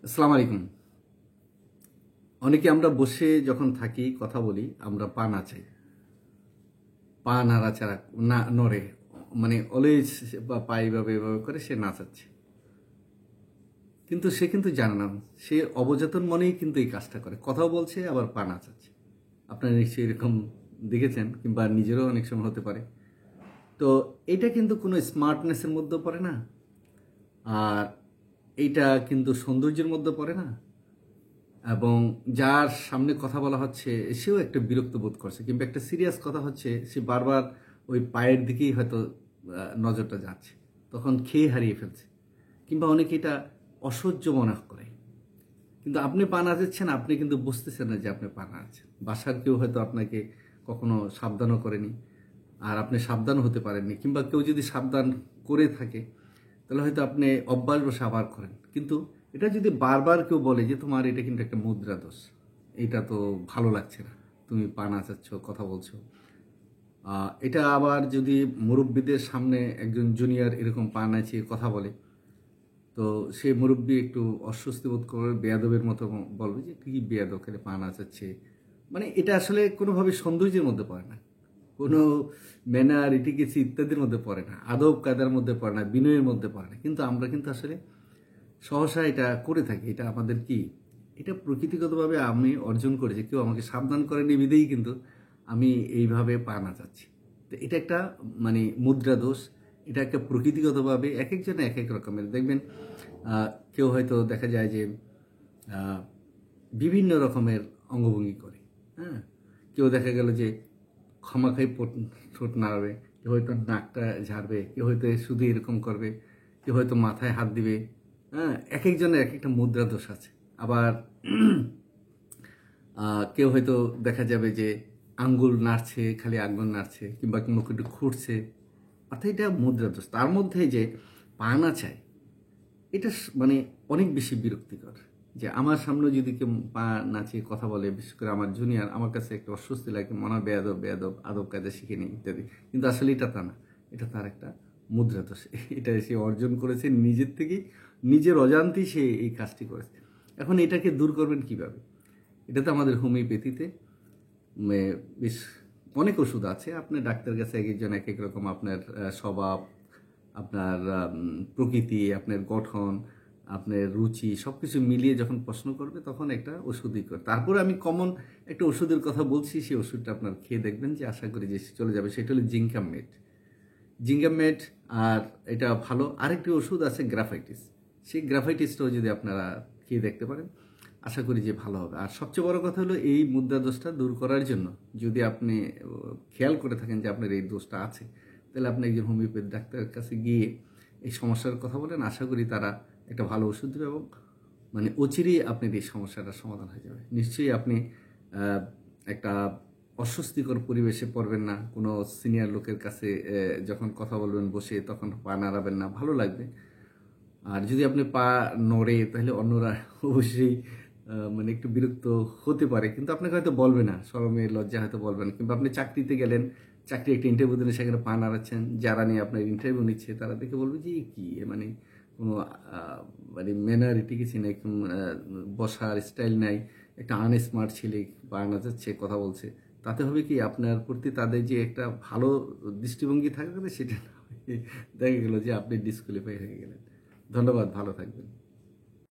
আসসালামু আলাইকুম। অনেকে আমরা বসে যখন থাকি কথা বলি আমরা পা নাচাই, পা নাড়াচাড়া না নড়ে, মানে অলওয়েজ বা পা এইভাবে এভাবে করে সে নাচাচ্ছে, কিন্তু সে কিন্তু জানে না সে অবচেতন মনেই কিন্তু এই কাজটা করে, কথাও বলছে আবার পা নাচাচ্ছে। আপনারা নিশ্চয়ই এরকম দেখেছেন কিংবা নিজেরও অনেক সময় হতে পারে। তো এটা কিন্তু কোনো স্মার্টনেসের মধ্যে পড়ে না, আর এইটা কিন্তু সৌন্দর্যের মধ্যে পড়ে না, এবং যার সামনে কথা বলা হচ্ছে সেও একটা বিরক্ত বোধ করছে, কিংবা একটা সিরিয়াস কথা হচ্ছে সে বারবার ওই পায়ের দিকেই হয়তো নজরটা যাচ্ছে, তখন খেয়ে হারিয়ে ফেলছে, কিংবা অনেকে এটা অসহ্য মনে করে। কিন্তু আপনি পা নাচাচ্ছেন, আপনি কিন্তু বুঝতেছেন না যে আপনি পা নাচাচ্ছেন। বাসার কেউ হয়তো আপনাকে কখনো সাবধানও করেনি, আর আপনি সাবধান হতে পারেননি, কিংবা কেউ যদি সাবধান করে থাকে তাহলে হয়তো আপনি অভ্যাসবশে আবার করেন। কিন্তু এটা যদি বারবার কেউ বলে যে তোমার এটা কিন্তু একটা মুদ্রা দোষ, এটা তো ভালো লাগছে না, তুমি পা নাচাচ্ছ, কথা বলছো, এটা আবার যদি মুরব্বীদের সামনে একজন জুনিয়র এরকম পা নাচিয়ে কথা বলে, তো সেই মুরব্বী একটু অস্বস্তি বোধ করবে, বেয়াদবের মতো বলবে যে কি বেয়াদব খেলে পা নাচাচ্ছে। মানে এটা আসলে কোনোভাবে সৌন্দর্যের মধ্যে পড়ে না, কোনো ম্যানার ইটিকেসি ইত্যাদির মধ্যে পড়ে না, আদব কায়দার মধ্যে পড়ে না, বিনয়ের মধ্যে পড়ে না। কিন্তু আমরা কিন্তু আসলে সহসা এটা করে থাকি। এটা আমাদের কি, এটা প্রকৃতিগতভাবে আমি অর্জন করেছি, কেউ আমাকে সাবধান করেনি বিধেই কিন্তু আমি এইভাবে পা নাচাচ্ছি। তো এটা একটা মানে মুদ্রা দোষ। এটা একটা প্রকৃতিগতভাবে এক একজনে এক এক রকমের দেখবেন। কেউ হয়তো দেখা যায় যে আহ, বিভিন্ন রকমের অঙ্গভঙ্গি করে, হ্যাঁ। কেউ দেখা গেল যে ক্ষমাখাই ঠোঁট নাড়াবে, কেউ হয়তো নাকটা ঝাড়বে, কেউ হয়তো শুধু এরকম করবে, কেউ হয়তো মাথায় হাত দিবে। হ্যাঁ, এক একজনের এক একটা মুদ্রা দোষ আছে। আবার কেউ হয়তো দেখা যাবে যে আঙ্গুল নাড়ছে, খালি আঙ্গুল নাড়ছে, কিংবা মুখ একটু খুঁড়ছে, অর্থাৎ এটা মুদ্রা দোষ। তার মধ্যে যে পা নাচায়, এটা মানে অনেক বেশি বিরক্তিকর। যে আমার সামনে যদি কেউ পা নাচিয়ে কথা বলে, বিশেষ করে আমার জুনিয়র, আমার কাছে একটা অস্বস্তি লাগে, মনে হয় বেয়াদব বেয়াদব, আদব কায়দা শিখেনি ইত্যাদি। কিন্তু আসলে এটা তা না, এটা তার একটা মুদ্রা দোষ। এটা সে অর্জন করেছে নিজের থেকেই, নিজের অজান্তেই সে এই কাজটি করেছে। এখন এটাকে দূর করবেন কিভাবে? এটা তো আমাদের হোমিওপ্যাথিতে বেশ অনেক ওষুধ আছে। আপনি ডাক্তার কাছে এক একজন এক এক রকম আপনার স্বভাব, আপনার প্রকৃতি, আপনার গঠন, আপনার রুচি সব কিছু মিলিয়ে যখন প্রশ্ন করবে তখন একটা ওষুধই করে। তারপরে আমি কমন একটা ওষুধের কথা বলছি, সেই ওষুধটা আপনার খেয়ে দেখবেন যে আশা করি যে চলে যাবে। সেটা হলো জিঙ্কামেট। জিঙ্গামেট। আর এটা ভালো আরেকটি ওষুধ আছে গ্রাফাইটিস, সেই গ্রাফাইটিসটাও যদি আপনারা খেয়ে দেখতে পারেন আশা করি যে ভালো হবে। আর সবচেয়ে বড় কথা হলো এই মুদ্রা দোষটা দূর করার জন্য যদি আপনি খেয়াল করে থাকেন যে আপনার এই দোষটা আছে, তাহলে আপনি একজন হোমিওপ্যাথি ডাক্তারের কাছে গিয়ে এই সমস্যার কথা বলেন। আশা করি তারা একটা ভালো ওষুধ দেবে এবং মানে অচিরেই আপনার এই সমস্যাটার সমাধান হয়ে যাবে। নিশ্চয়ই আপনি একটা অস্বস্তিকর পরিবেশে পড়বেন না। কোনো সিনিয়র লোকের কাছে যখন কথা বলবেন বসে, তখন পা নাড়াবেন না, ভালো লাগবে। আর যদি আপনি পা নড়ে তাহলে অন্যরা অবশ্যই মানে একটু বিরক্ত হতে পারে, কিন্তু আপনাকে হয়তো বলবে না, শরমে লজ্জা হয়তো বলবেন। কিংবা আপনি চাকরিতে গেলেন, চাকরি একটা ইন্টারভিউ দিলেন, সেখানে পা নাড়াচ্ছেন, যারা নিয়ে আপনার ইন্টারভিউ নিচ্ছে তারা দেখে বলবে যে কি মানে কোনো মানে ম্যানারিটি কিছু নেই, বসার স্টাইল নাই, একটা আনস্মার্ট ছেলে পা নাচাচ্ছে, কথা বলছে। তাতে হবে কি আপনার প্রতি তাদের যে একটা ভালো দৃষ্টিভঙ্গি থাকবে সেটা না হয়ে দেখা গেল যে আপনি ডিসকোয়ালিফাই হয়ে গেলেন। ধন্যবাদ, ভালো থাকবেন।